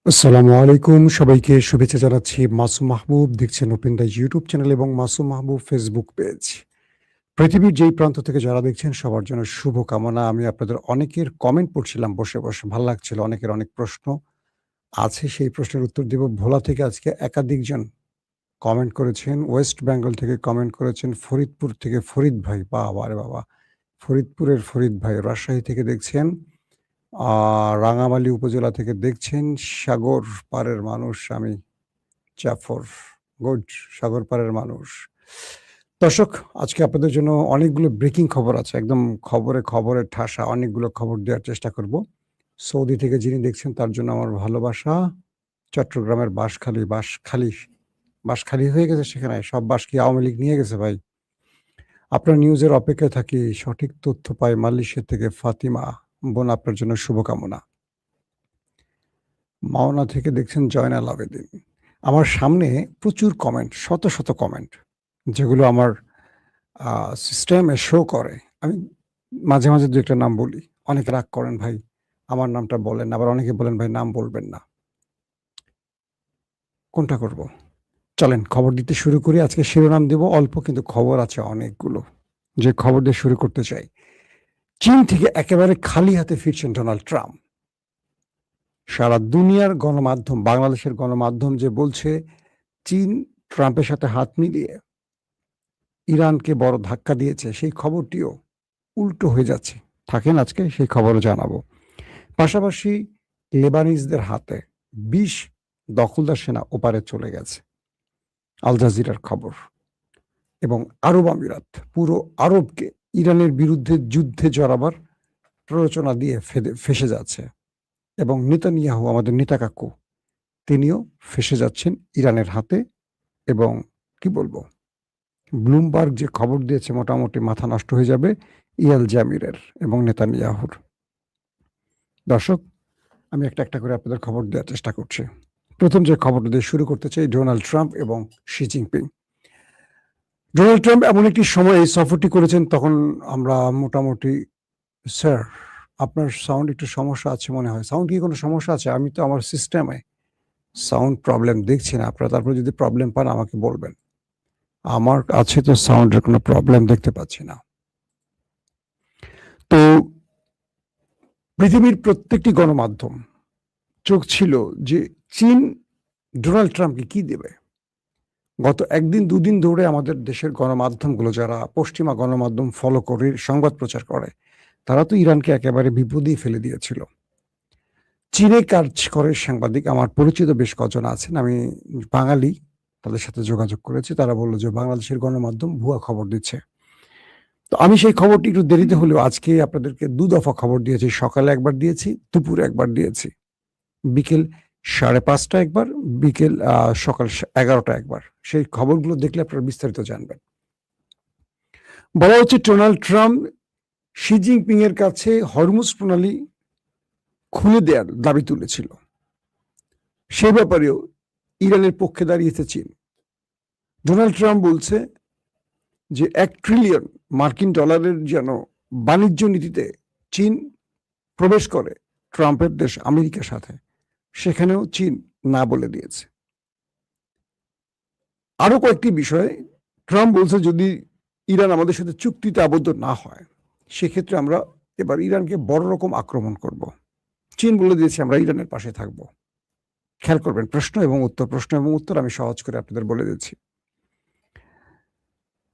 আসসালামু আলাইকুম। সবাইকে শুভেচ্ছা জানাচ্ছি। মাসুম মাহবুব দেখছেন ওপেন দ্য ইউটিউব চ্যানেল এবং মাসুম মাহবুব ফেসবুক পেজ। পৃথিবীর যেই প্রান্ত থেকে যারা দেখছেন সবার জন্য শুভকামনা। আমি আপনাদের অনেকের কমেন্ট পড়ছিলাম বসে। ভাল লাগছিল। অনেকের অনেক প্রশ্ন আছে, সেই প্রশ্নের উত্তর দিব। ভোলা থেকে আজকে একাধিকজন কমেন্ট করেছেন। ওয়েস্ট বেঙ্গল থেকে কমেন্ট করেছেন। ফরিদপুর থেকে ফরিদ ভাই, বাবারে বাবা! ফরিদপুরের ফরিদ ভাই। রাজশাহী থেকে দেখছেন। আ রাঙামালী উপজেলা থেকে দেখছেন। সাগর পাড়ের মানুষ আমি। জাফর, গুড, সাগর পাড়ের মানুষ। দর্শক, আজকে আপনাদের জন্য অনেকগুলো ব্রেকিং খবর আছে। একদম খবরে ঠাসা অনেকগুলো খবর দেওয়ার চেষ্টা করব। সৌদি থেকে যিনি দেখছেন তার জন্য আমার ভালোবাসা। চট্টগ্রামের বাঁশখালী হয়ে গেছে সেখানে। সব বাঁশ কি আওয়ামী লীগ নিয়ে গেছে ভাই? আপনার নিউজের অপেক্ষায় থাকি। সঠিক তথ্য পাই মালয়েশিয়া থেকে ফাতিমা। বোন, আপনার জন্য শুভকামনা। মাওনা থেকে দেখছেন জয়নাল আবেদীন। আমার সামনে প্রচুর কমেন্ট, শত কমেন্ট, যেগুলো আমার আ সিস্টেমে শো করে। আমি মাঝে ২-১ টা নাম বলি। অনেকে রাগ করেন, "ভাই আমার নামটা বলেন।" আবার অনেকে বলেন, "ভাই নাম বলবেন না।" কোনটা করব? চলেন খবর দিতে শুরু করি। আজকে শিরোনাম দিব অল্প, কিন্তু খবর আছে অনেকগুলো। যে খবর দিয়ে শুরু করতে চাই। চীন থেকে একেবারে খালি হাতে ফিরছেন ডোনাল্ড ট্রাম্প। সারা দুনিয়ার গণমাধ্যম, বাংলাদেশের গণমাধ্যম যে বলছে চীন ট্রাম্পের সাথে হাত মিলিয়ে ইরানকে বড় ধাক্কা দিয়েছে, সেই খবরটিও উল্টো হয়ে যাচ্ছে। থাকেন, আজকে সেই খবরও জানাবো। পাশাপাশি লেবানিজদের হাতে ২০ দখলদার সেনা ওপারে চলে গেছে। আল জাজিরার খবর। এবং আরব আমিরাত পুরো আরবকে ইরানের বিরুদ্ধে যুদ্ধে জড়াবার প্ররোচনা দিয়ে ফেঁসে যাচ্ছে। এবং নেতানিয়াহু, আমাদের নেতা কাকু, তিনিও ফেঁসে যাচ্ছেন ইরানের হাতে। এবং কি বলবো, ব্লুমবার্গ যে খবর দিয়েছে মোটামুটি মাথা নষ্ট হয়ে যাবে ইয়াল জামিরের এবং নেতানিয়াহুর। দর্শক, আমি একটা করে আপনাদের খবর দেওয়ার চেষ্টা করছি। প্রথম যে খবরটা দিয়ে শুরু করতে চাই, ডোনাল্ড ট্রাম্প এবং শি জিনপিং। ডোনাল্ড ট্রাম্প এমন একটি সময়ে এই সফরটি করেছেন, তখন আমরা মোটামুটি, স্যার আপনার সাউন্ড একটু সমস্যা আছে মনে হয়। সাউন্ড কি কোনো সমস্যা আছে? আমি তো আমার সিস্টেমে সাউন্ড প্রবলেম দেখছি না। আপনারা তারপরে যদি প্রবলেম পান আমাকে বলবেন। আমার কাছে তো সাউন্ডের কোনো প্রবলেম দেখতে পাচ্ছি না। তো পৃথিবীর প্রত্যেকটি গণমাধ্যম চোখ ছিল যে চীন ডোনাল্ড ট্রাম্পকে কি দেবে। গত ১ দিন ২ দিন ধরে আমাদের দেশের গণমাধ্যমগুলো, যারা পশ্চিমা গণমাধ্যম ফলো করে সংবাদ প্রচার করে, তারা তো ইরানকে একেবারে বিপদেই ফেলে দিয়েছিল। চীনে কাজ করে সাংবাদিক, আমার পরিচিত বেশ কজন আছেন, আমি বাঙালি, তাদের সাথে যোগাযোগ করেছি। তারা বলল যে বাংলাদেশের গণমাধ্যম ভুয়া খবর দিচ্ছে। তো আমি সেই খবরটি একটু দেরিতে হলেও আজকে আপনাদেরকে ২ দফা খবর দিয়েছি। সকালে একবার দিয়েছি, দুপুরে একবার দিয়েছি। বিকেল ৫:৩০ একবার, সকাল ১১টা একবার। সেই খবরগুলো দেখলে আপনারা বিস্তারিত জানবেন। বলা হচ্ছে ডোনাল্ড ট্রাম্প শি জিনপিং এর কাছে হরমুজ প্রণালী খুলে দেওয়ার দাবি তুলেছিল। সে ব্যাপারেও ইরানের পক্ষে দাঁড়িয়েছে চীন। ডোনাল্ড ট্রাম্প বলছে যে $১ ট্রিলিয়ন মার্কিন ডলারের যেন বাণিজ্য নীতিতে চীন প্রবেশ করে ট্রাম্পের দেশ আমেরিকার সাথে, সেখানেও চীন না বলে দিয়েছে। আরো কয়েকটি বিষয়ে ট্রাম্প বলছে যদি ইরান আমাদের সাথে চুক্তিতে আবদ্ধ না হয়, সেক্ষেত্রে আমরা এবার ইরানকে বড় রকম আক্রমণ করব। চীন বলে দিয়েছে আমরা ইরানের পাশে থাকব। খেয়াল করবেন, প্রশ্ন এবং উত্তর আমি সহজ করে আপনাদের বলে দিচ্ছি।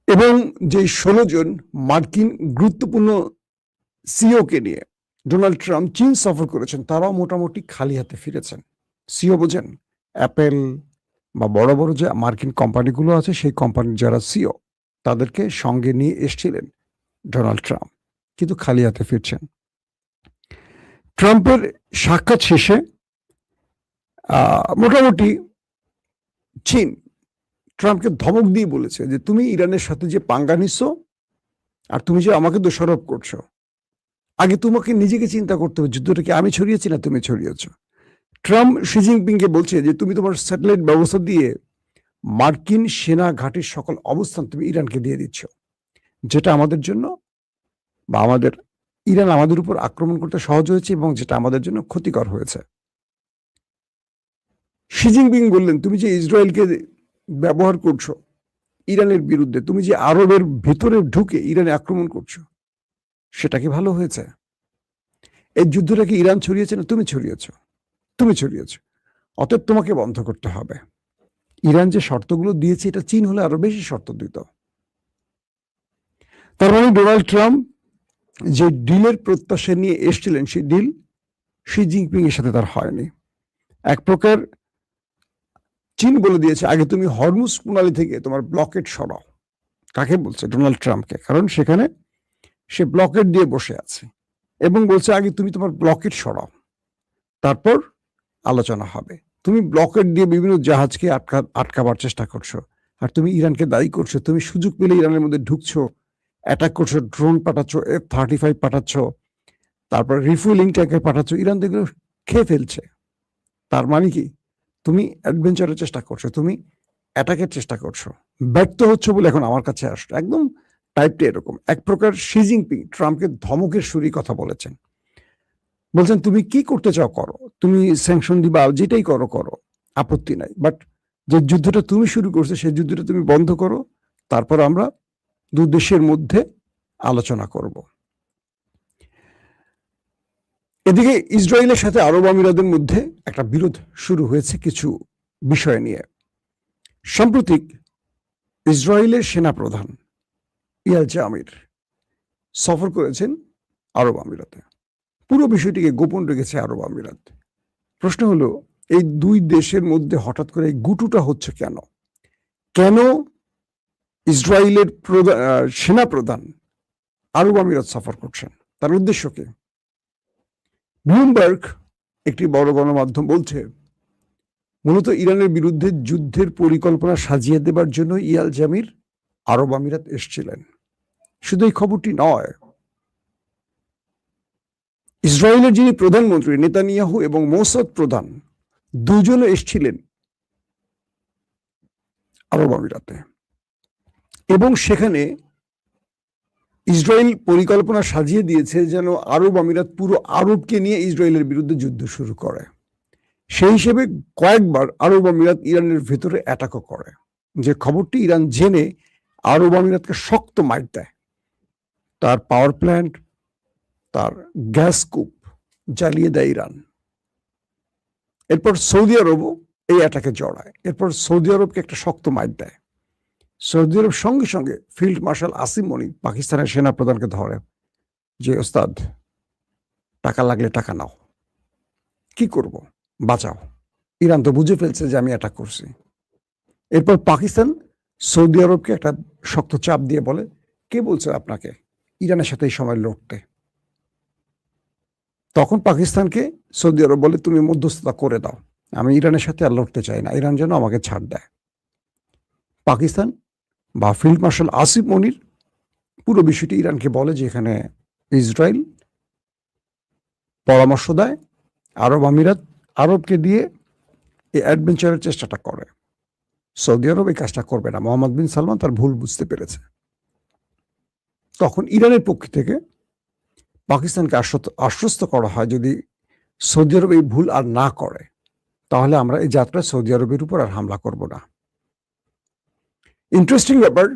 এবং যে ১৬ জন মার্কিন গুরুত্বপূর্ণ সিইওকে নিয়ে ডোনাল্ড ট্রাম্প চীন সফর করেছেন, তারাও মোটামুটি খালি হাতে ফিরেছেন। সিইও বোঝেন? অ্যাপেল বা বড় যে মার্কিন কোম্পানিগুলো আছে, সেই কোম্পানির যারা সিইও, তাদেরকে সঙ্গে নিয়ে এসছিলেন ডোনাল্ড ট্রাম্প, কিন্তু খালি হাতে ফিরছেন। ট্রাম্পের সাক্ষাৎ শেষে মোটামুটি চীন ট্রাম্পকে ধমক দিয়ে বলেছে যে তুমি ইরানের সাথে যে পাঙ্গা নিচ্ছ আর তুমি যে আমাকে দোষারোপ করছো, আগে তোমাকে নিজেকে চিন্তা করতে হবে, যুদ্ধটা কি আমি ছড়িয়েছি না তুমি ছড়িয়েছ। ট্রাম্প শি জিনপিংকে বলছে যে তুমি তোমার স্যাটেলাইট ব্যবস্থা দিয়ে মার্কিন সেনা ঘাঁটির সকল অবস্থান তুমি ইরানকে দিয়ে দিচ্ছ, যেটা আমাদের জন্য বা ইরান আমাদের উপর আক্রমণ করতে সহজ হয়েছে এবং যেটা আমাদের জন্য ক্ষতিকর হয়েছে। শি জিনপিং বললেন, তুমি যে ইসরায়েলকে ব্যবহার করছো ইরানের বিরুদ্ধে, তুমি যে আরবের ভেতরে ঢুকে ইরানে আক্রমণ করছো, সেটা কি ভালো হয়েছে? এই যুদ্ধটা কি ইরান ছড়িয়েছে না তুমি ছড়িয়েছ? তুমি ছড়িয়েছ। অতএব তোমাকে বন্ধ করতে হবে। ইরান যে শর্তগুলো দিয়েছে, এটা চীন হলে আরো বেশি শর্ত দিত। তার মানে ডোনাল্ড ট্রাম্প যে ডিলের প্রত্যাশা নিয়ে এসেছিলেন, সেই ডিল শি জিনপিং এর সাথে তার হয়নি। এক প্রকার চীন বলে দিয়েছে, আগে তুমি হরমুজ প্রণালী থেকে তোমার ব্লকেট সরাও। কাকে বলছে? ডোনাল্ড ট্রাম্পকে। কারণ সেখানে সে ব্লকেট দিয়ে বসে আছে এবং বলছে, আগে তুমি তোমার ব্লকেট সরাও, তারপর আলোচনা হবে। তুমি ব্লকেট দিয়ে বিভিন্ন জাহাজকে আটকাবার চেষ্টা করছো, আর তুমি ইরানকে দায়ী করছো। তুমি সুযোগ পেলে ইরানের মধ্যে ঢুকছো, অ্যাটাক করছো, ড্রোন পাঠাচ্ছ, F-35 পাঠাচ্ছ, তারপর রিফুয়েলিং ট্যাঙ্কার পাঠাচ্ছ। ইরান তো এগুলো খেয়ে ফেলছে। তার মানে কি? তুমি অ্যাডভেঞ্চারের চেষ্টা করছো, তুমি অ্যাটাকের চেষ্টা করছো, ব্যর্থ হচ্ছে বলে এখন আমার কাছে আসছো। একদম টাইপটা এরকম। এক প্রকার শি জিনপিং ট্রাম্পকে ধমকের সুরেই কথা বলেছেন। বলছেন, তুমি কি করতে চাও করো, তুমি স্যাংশন দিবা, যেটাই করো করো, আপত্তি নাই, বাট যে যুদ্ধটা তুমি শুরু করছো সেই যুদ্ধটা তুমি বন্ধ করো, তারপর আমরা দু দেশের মধ্যে আলোচনা করব। এদিকে ইসরায়েলের সাথে আরব আমিরাতের মধ্যে একটা বিরোধ শুরু হয়েছে কিছু বিষয় নিয়ে। সাম্প্রতিক ইসরায়েলের সেনাপ্রধান ইয়াল জামির সফর করেছেন আরব আমিরাতে। পুরো বিষয়টিকে গোপন রেখেছে আরব আমিরাত। প্রশ্ন হলো, এই দুই দেশের মধ্যে হঠাৎ করে এই গুটুটা হচ্ছে কেন? কেন ইসরায়েলের সেনাপ্রধান আরব আমিরাত সফর করছেন? তার উদ্দেশ্য কি? ব্লুমবার্গ, একটি বড় গণমাধ্যম, বলছে মূলত ইরানের বিরুদ্ধে যুদ্ধের পরিকল্পনা সাজিয়ে দেবার জন্য ইয়াল জামির আরব আমিরাত এসেছিলেন। শুধু এই খবরটি নয়, ইসরায়েলের যিনি প্রধানমন্ত্রী নেতানিয়াহু এবং মোসাদ প্রধান, দুজনে এসেছিলেন আরব আমিরাতে, এবং সেখানে ইসরায়েল পরিকল্পনা সাজিয়ে দিয়েছে যেন আরব আমিরাত পুরো আরবকে নিয়ে ইসরায়েলের বিরুদ্ধে যুদ্ধ শুরু করে। সেই হিসেবে কয়েকবার আরব আমিরাত ইরানের ভেতরে অ্যাটাকও করে। যে খবরটি ইরান জেনে আরব আমিরাতকে শক্ত মাইট দেয়। তার পাওয়ার প্ল্যান্ট, তার গ্যাস কূপ জ্বালিয়ে দেয় ইরান। এরপর সৌদি আরবও এই অ্যাটাকে জড়ায়। এরপর সৌদি আরবকে একটা শক্ত মাইট দেয়। সৌদি আরব সঙ্গে সঙ্গে ফিল্ড মার্শাল আসিম মনির পাকিস্তানের সেনাপ্রধানকে ধরে, যে ওস্তাদ, টাকা লাগলে টাকা নাও, কি করব, বাঁচাও। ইরান তো বুঝে ফেলছে যে আমি অ্যাটাক করছি। এরপর পাকিস্তান সৌদি আরবকে একটা শক্ত চাপ দিয়ে বলে, কে বলছে আপনাকে ইরানের সাথে এই সময় লড়তে? তখন পাকিস্তানকে সৌদি আরব বলে, তুমি মধ্যস্থতা করে দাও, আমি ইরানের সাথে আর লড়তে চাই না, ইরান যেন আমাকে ছাড় দেয়। পাকিস্তান বা ফিল্ড মার্শাল আসিফ মনির পুরো বিষয়টি ইরানকে বলে যে এখানে ইসরায়েল পরামর্শ দেয়, আরব আমিরাত আরবকে দিয়ে এই অ্যাডভেঞ্চারের চেষ্টাটা করে। সৌদি আরব এই কাজটা করবে না। মোহাম্মদ বিন সালমান তার ভুল বুঝতে পেরেছে। তখন ইরানের পক্ষ থেকে পাকিস্তানকে আশ্বস্ত করা হয়, যদি সৌদি আরব এই ভুল আর না করে তাহলে আমরা এই যাত্রায় সৌদি আরবের উপর আর হামলা করব না। ইন্টারেস্টিং ব্যাপার,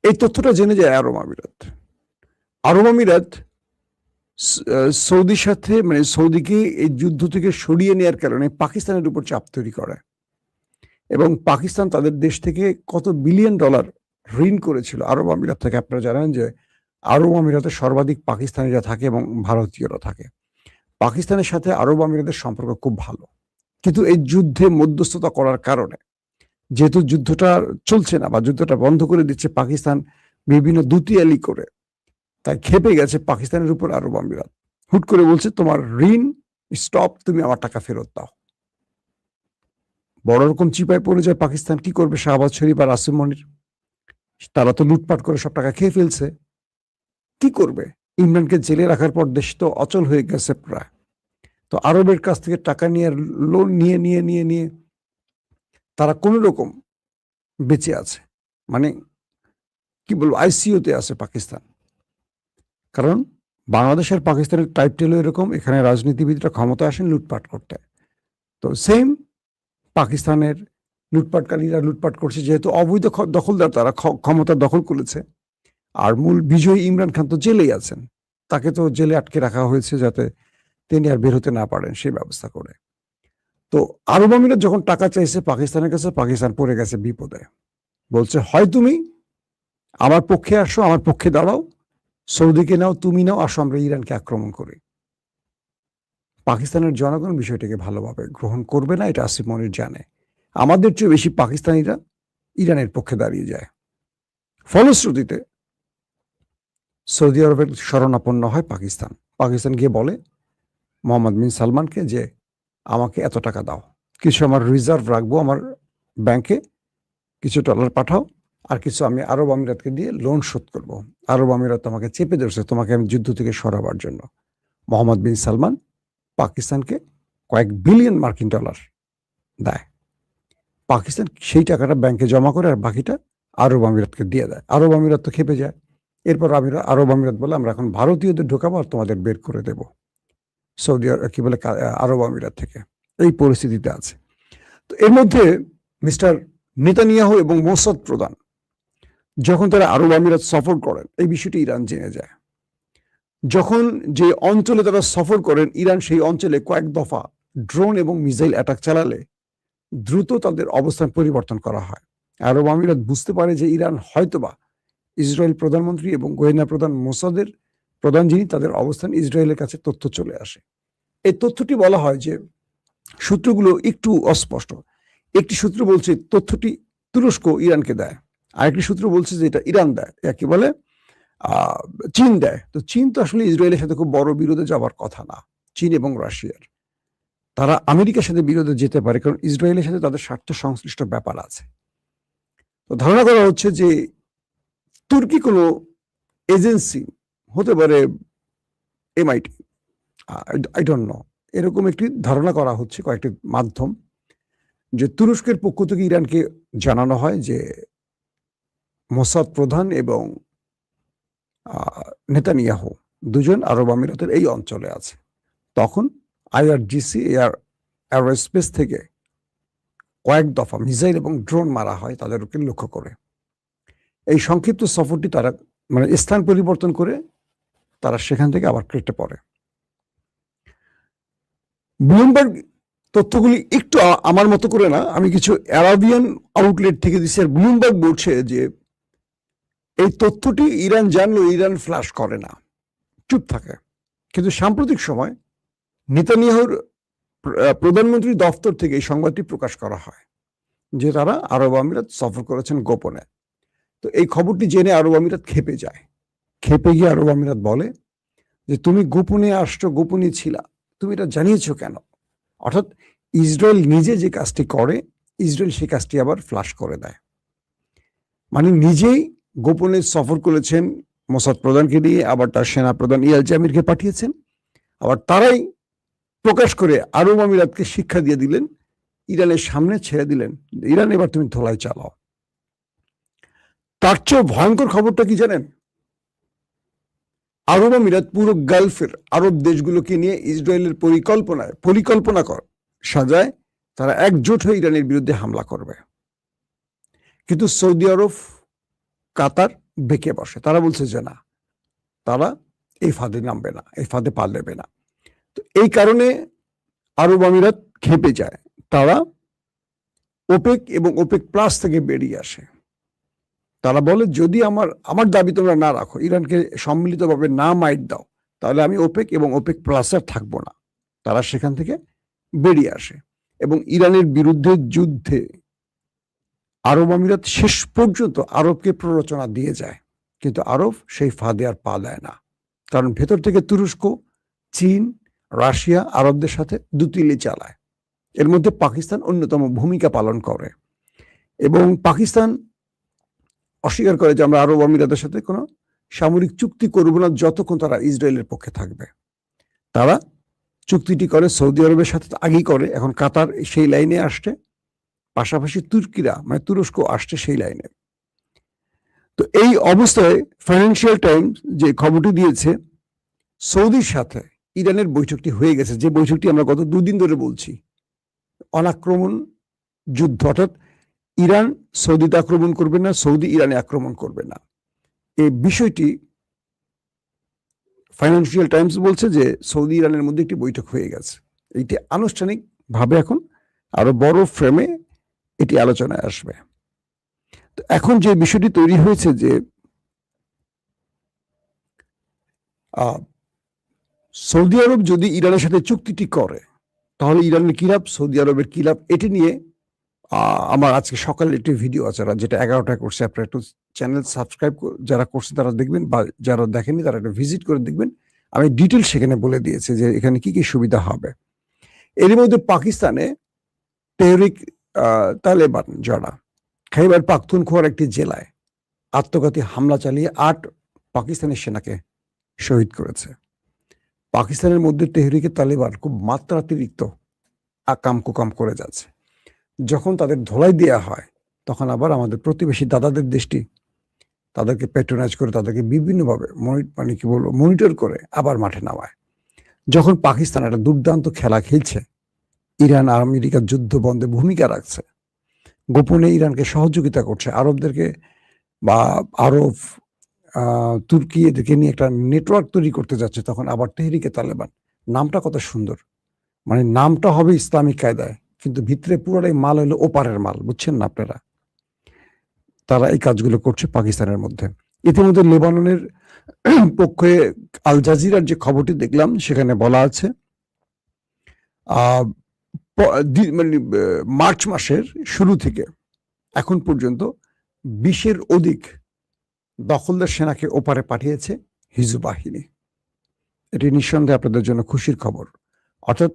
এই তথ্যটা জেনে যায় আরব আমিরাত। আরব আমিরাত সৌদির সাথে, মানে সৌদিকে এই যুদ্ধ থেকে সরিয়ে নেওয়ার কারণে পাকিস্তানের উপর চাপ তৈরি করে, এবং পাকিস্তান তাদের দেশ থেকে কত বিলিয়ন ডলার ঋণ করেছিল আরব আমিরাত থেকে। আপনারা জানেন যে আরব আমিরাতে সর্বাধিক পাকিস্তানিরা থাকে এবং ভারতীয়রা থাকে। পাকিস্তানের সাথে আরব আমিরাতের সম্পর্ক খুব ভালো, কিন্তু এই যুদ্ধে মধ্যস্থতা করার কারণে, যেহেতু যুদ্ধটা চলছে না বা যুদ্ধটা বন্ধ করে দিচ্ছে পাকিস্তান বিভিন্ন দুতিয়ালি করে, তাই খেপে গেছে পাকিস্তানের উপর আরব আমিরাত। হুট করে বলছে, তোমার ঋণ স্টপ, তুমি আমার টাকা ফেরত দাও। বড় রকম চিপায় পড়ে যায় পাকিস্তান। কি করবে শাহবাজ শরীফ আর আসিম মনির? তারা তো লুটপাট করে সব টাকা খেয়ে ফেলছে। কি করবে? ইমরানকে জেলে রাখার পর দেশ তো অচল হয়ে গেছে প্রায়। তো আরবের কাছ থেকে টাকা নিয়ে, লোন নিয়ে নিয়ে নিয়ে নিয়ে তারা কোন রকম বেঁচে আছে। মানে কি বলবো, আইসিইউতে আছে পাকিস্তান। কারণ বাংলাদেশ আর পাকিস্তানের টাইপটেল এরকম, এখানে রাজনীতিবিদরা ক্ষমতা আসেন লুটপাট করতে। তো সেম পাকিস্তানের লুটপাটকারীরা লুটপাট করছে, যেহেতু অবৈধ দখলদার, তারা ক্ষমতা দখল করেছে। আর মূল বিজয়ী ইমরান খান তো জেলেই আছেন, তাকে তো জেলে আটকে রাখা হয়েছে যাতে তিনি আর বের হতে না পারেন সেই ব্যবস্থা করে। তো আরব আমিরাত যখন টাকা চাইছে পাকিস্তানের কাছে, পাকিস্তান পড়ে গেছে বিপদে। বলছে হয় তুমি আমার পক্ষে আসো, আমার পক্ষে দাঁড়াও, সৌদিকে নাও, তুমি নাও, আসো আমরা ইরানকে আক্রমণ করি। পাকিস্তানের জনগণ বিষয়টাকে ভালোভাবে গ্রহণ করবে না, এটা আসিফ মনির জানে। আমাদের চেয়ে বেশি পাকিস্তানিরা ইরানের পক্ষে দাঁড়িয়ে যায়। ফলশ্রুতিতে সৌদি আরবের শরণাপন্ন হয় পাকিস্তান। পাকিস্তান গিয়ে বলে মোহাম্মদ বিন সালমানকে যে আমাকে এত টাকা দাও, কিছু আমার রিজার্ভ রাখবো আমার ব্যাংকে, কিছু ডলার পাঠাও, আর কিছু আমি আরব আমিরাতকে দিয়ে লোন শোধ করব। আরব আমিরাত আমাকে চেপে ধরছে, তোমাকে আমি যুদ্ধ থেকে সরাবার জন্য। মোহাম্মদ বিন সালমান পাকিস্তানকে কয়েক বিলিয়ন মার্কিন ডলার দেয়। পাকিস্তান সেই টাকাটা ব্যাংকে জমা করে আর বাকিটা আরব আমিরাতকে দিয়ে দেয়। আরব আমিরাত তো খেপে যায়। এরপর আরব আমিরাত বলে আমরা এখন ভারতীয়দের ঢোকাবো আর তোমাদের বের করে দেব সৌদি কি বলে আরব আমিরাত থেকে। এই পরিস্থিতিতে আছে। তো এর মধ্যে মিস্টার নেতানিয়াহু এবং মোসাদ প্রধান যখন তারা আরব আমিরাত সফর করেন, এই বিষয়টি ইরান জেনে যায়। যখন যে অঞ্চলে তারা সফর করেন, ইরান সেই অঞ্চলে কয়েক দফা ড্রোন এবং মিসাইল অ্যাটাক চালালে দ্রুত তাদের অবস্থান পরিবর্তন করা হয়। আরব আমিরাত বুঝতে পারে যে ইরান হয়তোবা ইসরায়েল প্রধানমন্ত্রী এবং গোয়েন্দা প্রধান মোসাদের প্রধান যিনি, তাদের অবস্থান ইসরায়েলের কাছে তথ্য চলে আসে। এই তথ্যটি বলা হয় যে সূত্রগুলো একটু অস্পষ্ট। একটি সূত্র বলছে তথ্যটি তুরস্ক ইরানকে দেয়, আরেকটি সূত্র বলছে যে এটা ইরান দেয়, একে বলে চীন দেয়। তো চীন তো আসলে ইসরায়েলের সাথে খুব বড় বিরোধে যাওয়ার কথা না, চীন এবং রাশিয়ার। তারা আমেরিকার সাথে বিরোধে যেতে পারে, কারণ ইসরায়েলের সাথে তাদের স্বার্থ সংশ্লিষ্ট ব্যাপার আছে। তো ধারণা করা হচ্ছে যে তুর্কি কোনো এজেন্সি হতে পারে, MIT, আই ডোন্ট নো, এরকম একটি ধারণা করা হচ্ছে কয়েকটি মাধ্যম, যে তুরস্কের পক্ষ থেকে ইরানকে জানানো হয় যে মোসাদ প্রধান এবং নেতানিয়াহু দুজন আরব আমিরাতের এই অঞ্চলে আছে। তখন IRGC এয়ারস্পেস থেকে কয়েক দফা মিসাইল এবং ড্রোন মারা হয় তাদেরকে লক্ষ্য করে। এই সংক্ষিপ্ত সফরটি তারা মানে স্থান পরিবর্তন করে তারা সেখান থেকে আবার কেটে পড়ে। ব্লুমবার্গ তথ্যগুলি একটু আমার মতো করে না, আমি কিছু আরাবিয়ান আউটলেট থেকে দিচ্ছি। আর ব্লুমবার্গ বলছে যে এই তথ্যটি ইরান জানলেও ইরান ফ্ল্যাশ করে না, চুপ থাকে। কিন্তু সাম্প্রতিক সময় নেতানিয়াহুর প্রধানমন্ত্রী দফতর থেকে এই সংবাদটি প্রকাশ করা হয় যে তারা আরব আমিরাত সফর করেছেন গোপনে। তো এই খবরটি জেনে আরব আমিরাত খেপে যায়। খেপে গিয়ে আরব আমিরাত বলে যে তুমি গোপনে আসছো, গোপনে ছিলা, তুমি এটা জানিয়েছো কেন? অর্থাৎ ইসরায়েল নিজে যে কাজটি করে, ইসরায়েল সেই কাজটি আবার ফ্লাশ করে দেয়। মানে নিজেই গোপনে সফর করেছেন মোসাদ প্রধানকে দিয়ে, আবার তার সেনা প্রধান ইয়াল জামিরকে পাঠিয়েছেন, আবার তারাই প্রকাশ করে আরব আমিরাতকে শিক্ষা দিয়ে দিলেন, ইরানের সামনে ছেড়ে দিলেন, ইরান এবার তুমি ধোলাই চালাও। তার চেয়ে ভয়ঙ্কর খবরটা কি জানেন? আরব আমিরাত পুরো গালফের আরব দেশগুলোকে নিয়ে ইসরায়েলের পরিকল্পনা সাজায় তারা একজোট হয়ে ইরানের বিরুদ্ধে হামলা করবে। কিন্তু সৌদি আরব, কাতার বেঁকে বসে। তারা বলছে যে না, তারা এই ফাঁদে নামবে না, এই ফাঁদে পা দেবে না। তো এই কারণে আরব আমিরাত খেপে যায়। তারা ওপেক এবং ওপেক প্লাস থেকে বেরিয়ে আসে। তারা বলে যদি আমার দাবি তোমরা না রাখো, ইরানকে সম্মিলিতভাবে না মাইট দাও, তাহলে আমি ওপেক এবং ওপেক প্লাসের থাকবো না। তারা সেখান থেকে বেরিয়ে আসে এবং ইরানের বিরুদ্ধে যুদ্ধে আরব আমিরাত শেষ পর্যন্ত আরবকে প্ররোচনা দিয়ে যায়, কিন্তু আরব সেই ফাঁদে আর পা দেয় না। কারণ ভেতর থেকে তুরস্ক, চীন, রাশিয়া আরবদের সাথে দুতিলি চালায়। এর মধ্যে পাকিস্তান অন্যতম ভূমিকা পালন করে এবং পাকিস্তান অস্বীকার করে যে আমরা আরব আমিরাতের সাথে কোনো সামরিক চুক্তি করব না যতক্ষণ তারা ইসরায়েলের পক্ষে থাকবে। তারা চুক্তিটি করে সৌদি আরবের সাথে, আগেই করে, এখন কাতার সেই লাইনে আসছে, পাশাপাশি তুর্কিরা মানে তুরস্ক আসছে সেই লাইনে। তো এই অবস্থায় ফাইন্যান্সিয়াল টাইমস যে খবরটি দিয়েছে, সৌদির সাথে ইরানের বৈঠকটি হয়ে গেছে, যে বৈঠকটি আমরা গত 2 দিন ধরে বলছি, অনাক্রমণ যুদ্ধ, অর্থাৎ ইরান সৌদিতে আক্রমণ করবে না, সৌদি ইরানে আক্রমণ করবে না। এই বিষয়টি ফাইন্যান্সিয়াল টাইমস বলছে যে সৌদি ইরানের মধ্যে একটি বৈঠক হয়ে গেছে। এইটি আনুষ্ঠানিকভাবে এখন আরো বড় ফ্রেমে এটি আলোচনায় আসবে। তো এখন যে বিষয়টি তৈরি হয়েছে যে সৌদি আরব যদি ইরানের সাথে চুক্তিটি করে তাহলে ইরানের কি লাভ, সৌদি আরবের কি লাভ, এটি নিয়ে আমার আজকে সকালে একটি ভিডিও আছে, যেটা 11টায় করছে। আপনারা একটু চ্যানেল সাবস্ক্রাইব যারা করছে তারা দেখবেন, বা যারা দেখেনি তারা একটু ভিজিট করে দেখবেন। আমি ডিটেল সেখানে বলে দিয়েছি যে এখানে কি কি সুবিধা হবে। এর মধ্যে পাকিস্তানে তেহরিক তালেবান যারা খাইবার পাখতুনখোয়ার একটি জেলায় আত্মঘাতী হামলা চালিয়ে 8 পাকিস্তানের সেনাকে শহীদ করেছে। পাকিস্তানের মধ্যে তেহরিকে তালেবান খুব মাত্রাতিরিক্ত আকাম কুকাম করে যাচ্ছে। যখন তাদের ধোলাই দেওয়া হয় তখন আবার আমাদের প্রতিবেশী দাদাদের দেশটি তাদেরকে প্যাট্রোনাইজ করে, তাদেরকে বিভিন্নভাবে মনিটর করে আবার মাঠে নামায়। যখন পাকিস্তান একটা দুর্দান্ত খেলা খেলছে, ইরান আর আমেরিকার যুদ্ধ বন্ধে ভূমিকা রাখছে, গোপনে ইরানকে সহযোগিতা করছে, আরবদেরকে বা আরব তুর্কি এদেরকে নিয়ে একটা নেটওয়ার্ক তৈরি করতে যাচ্ছে, তখন আবার তেহরিকে তালেবান, নামটা কত সুন্দর, মানে নামটা হবে ইসলামিক কায়দায় কিন্তু ভিতরে পুরোটাই মাল হলো ওপারের মাল, বুঝছেন না আপনারা। তারা এই কাজগুলো করছে পাকিস্তানের মধ্যে। ইতিমধ্যে লেবাননের পক্ষে আল জাজিরার যে খবরটি দেখলাম সেখানে বলা আছে মানে মার্চ মাসের শুরু থেকে এখন পর্যন্ত 20-এর অধিক দখলদার সেনাকে ওপারে পাঠিয়েছে হিজু বাহিনী। এটি নিঃসন্দেহে আপনাদের জন্য খুশির খবর। অর্থাৎ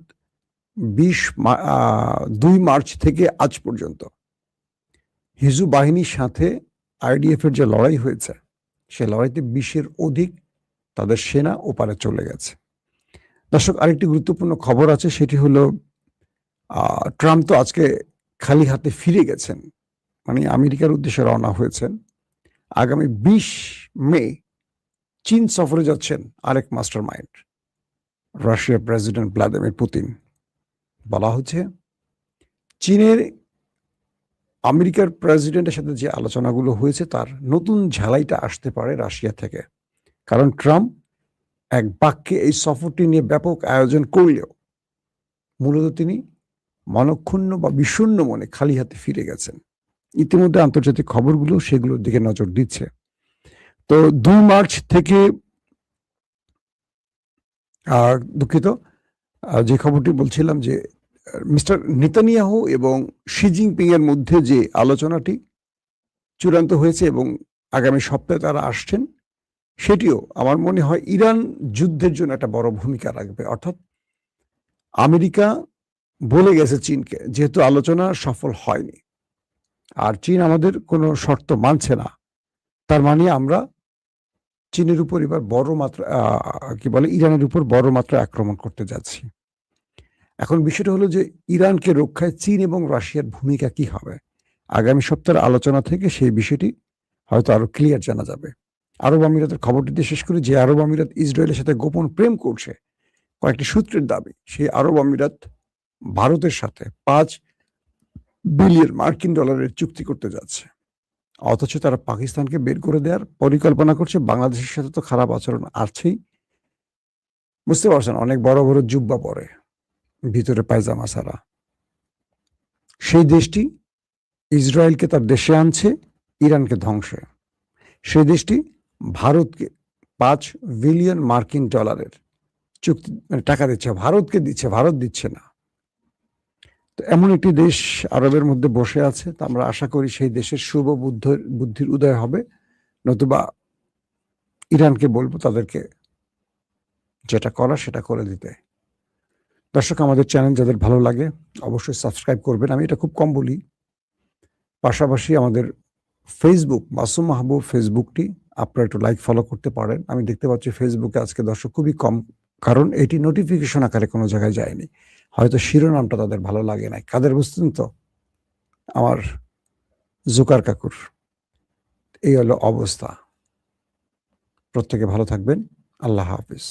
2 মার্চ থেকে আজ পর্যন্ত হিজু বাহিনীর সাথে আইডিএফ এর যে লড়াই হয়েছে সে লড়াইতে 20-এর অধিক তাদের সেনা ওপারে চলে গেছে। দর্শক, আরেকটি গুরুত্বপূর্ণ খবর আছে, সেটি হলো ট্রাম্প তো আজকে খালি হাতে ফিরে গেছেন, মানে আমেরিকার উদ্দেশ্যে রওনা হয়েছেন। আগামী 20 মে চীন সফরে যাচ্ছেন আরেক মাস্টার মাইন্ড, রাশিয়ার প্রেসিডেন্ট ভ্লাদিমির পুতিন। বলা হচ্ছে চীনের আমেরিকার প্রেসিডেন্টের সাথে যে আলোচনাগুলো হয়েছে তার নতুন ঝালাইটা আসতে পারে রাশিয়া থেকে। কারণ ট্রাম্প এক বাক্যে এই সফরটি নিয়ে ব্যাপক আয়োজন করলেও মূলত তিনি মনক্ষুণ্ণ বা বিষণ্ণ মনে খালি হাতে ফিরে গেছেন। ইতিমধ্যে আন্তর্জাতিক খবরগুলো সেগুলোর দিকে নজর দিচ্ছে। তো 2 মার্চ থেকে দুঃখিত, যে খবরটি বলছিলাম যে মিস্টার নেতানিয়াহু এবং শি জিনপিং এর মধ্যে যে আলোচনাটি চূড়ান্ত হয়েছে এবং আগামী সপ্তাহে তারা আসছেন, সেটিও আমার মনে হয় ইরান যুদ্ধের জন্য একটা বড় ভূমিকা রাখবে। অর্থাৎ আমেরিকা বলে গেছে চীনকে, যেহেতু আলোচনা সফল হয়নি আর চীন আমাদের কোনো শর্ত মানছে না, তার মানে আমরা চীনের উপর এবার বড় মাত্রা ইরানের উপর বড় মাত্রা আক্রমণ করতে যাচ্ছি। এখন বিষয়টা হলো যে ইরানকে রক্ষায় চীন এবং রাশিয়ার ভূমিকা কি হবে। আগামী সপ্তাহের আলোচনা থেকে সেই বিষয়টি হয়তো আরো ক্লিয়ার জানা যাবে। আরব আমিরাতের খবরটি দিয়ে শেষ করি যে আরব আমিরাত ইসরায়েলের সাথে গোপন প্রেম করছে, কয়েকটি সূত্রের দাবি। সেই আরব আমিরাত ভারতের সাথে $5 বিলিয়ন মার্কিন ডলারের চুক্তি করতে যাচ্ছে, অথচ তারা পাকিস্তানকে বের করে দেওয়ার পরিকল্পনা করছে। বাংলাদেশের সাথে তো খারাপ আচরণ আছেই, বুঝতে পারছেন, অনেক বড় বড় জুব্বা পরে ভিতরে পায়জামা ছাড়া। সেই দেশটি ইসরায়েলকে তার দেশে আনছে ইরানকে ধ্বংসে। সেই দেশটি ভারতকে $5 বিলিয়ন মার্কিন ডলারের চুক্তি মানে টাকা দিচ্ছে, ভারতকে দিচ্ছে, ভারত দিচ্ছে না। তো এমন একটি দেশ আরবের মধ্যে বসে আছে, তা আমরা আশা করি সেই দেশের শুভ বুদ্ধির উদয় হবে, নতুবা ইরানকে বলবো তাদেরকে যেটা করা সেটা করে দিতে। দর্শক, আমাদের চ্যানেল যাদের ভালো লাগে অবশ্যই সাবস্ক্রাইব করবেন, আমি এটা খুব কম বলি। পাশাপাশি আমাদের ফেসবুক মাসুম মাহবুব ফেসবুকটি আপনারা একটু লাইক ফলো করতে পারেন। আমি দেখতে পাচ্ছি ফেসবুকে আজকে দর্শক খুবই কম, কারণ এটি নোটিফিকেশন আকারে কোনো জায়গায় যায়নি, হয়তো শিরোনামটা তাদের ভালো লাগে নাই। কাদের বুঝতেন তো? আমার জুকার কাকুর। এই হলো অবস্থা। প্রত্যেকে ভালো থাকবেন। আল্লাহ হাফিজ।